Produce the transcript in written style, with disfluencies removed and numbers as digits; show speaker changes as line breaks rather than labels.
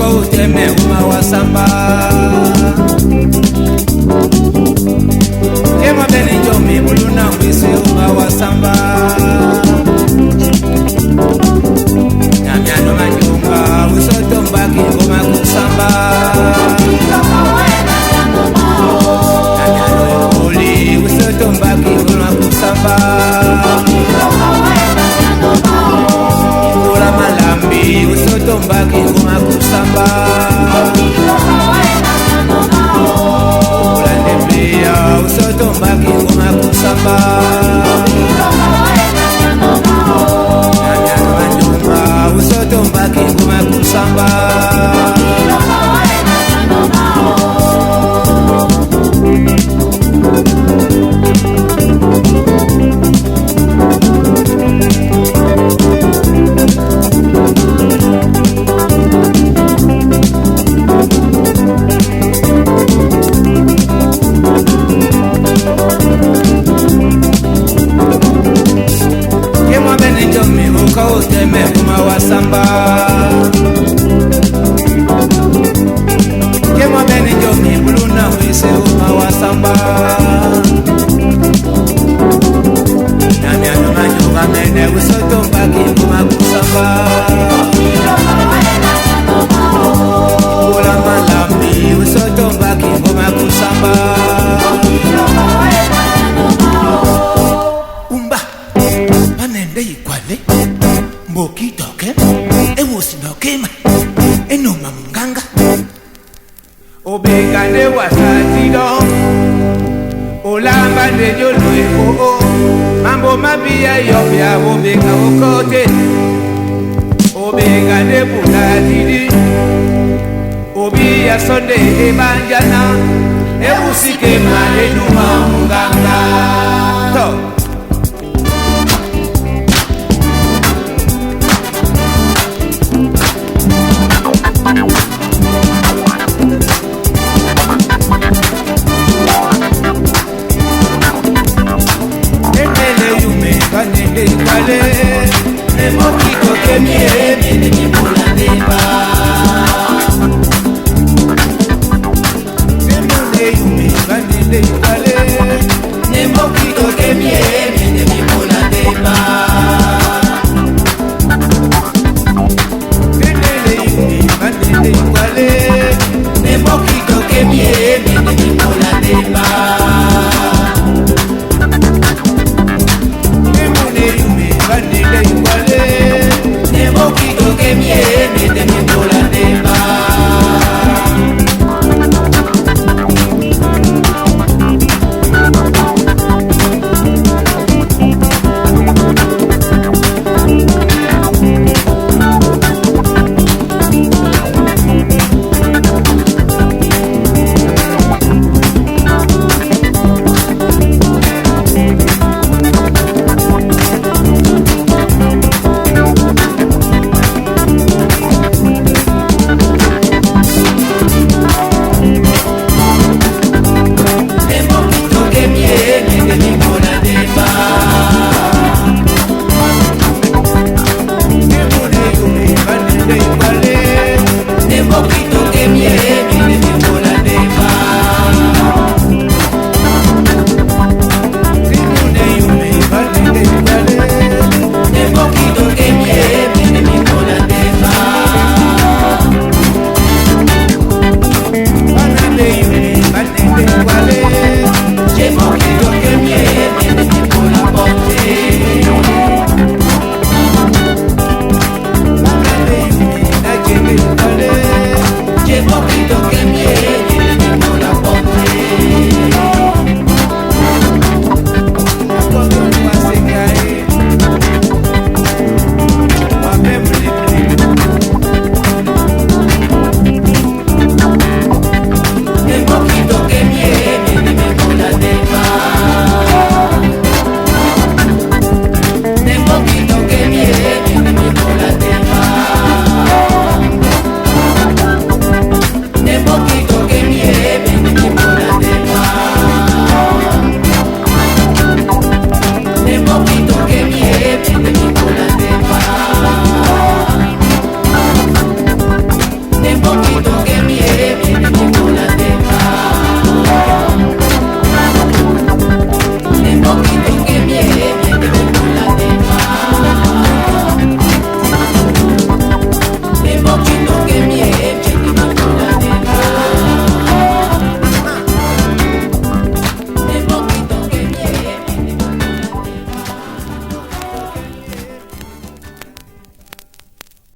uteme umawasamba Kema beni jomi buluna mwisi umawasamba Nyamiano manyunga usoto mbaki ngoma kusamba Nyamiano yoli usoto mbaki ngoma kusamba Ula malambi usoto mbaki ngoma kusamba Ula ndeblia usoto mbaki ngoma kusamba Nyamiano manyunga usoto mbaki ngoma kusamba Uteme umawasamba Kema beni jomi buluna mwise umawasamba Nyamiano manyunga mene usoto mbaki umakusamba Ula malambi usoto mbaki umakusamba Umba panende Ikwale Mboki toke, ewusi nokema, enoma munganga Obegane wasatido, olamba ndejo lueko Mambo mabia yopya, obega okote Obegane buladidi, obia sonde ebanjana Ewusi kema, enoma munganga To Nelle Ikwale, ne mokiko kemie, miene ni bola deba.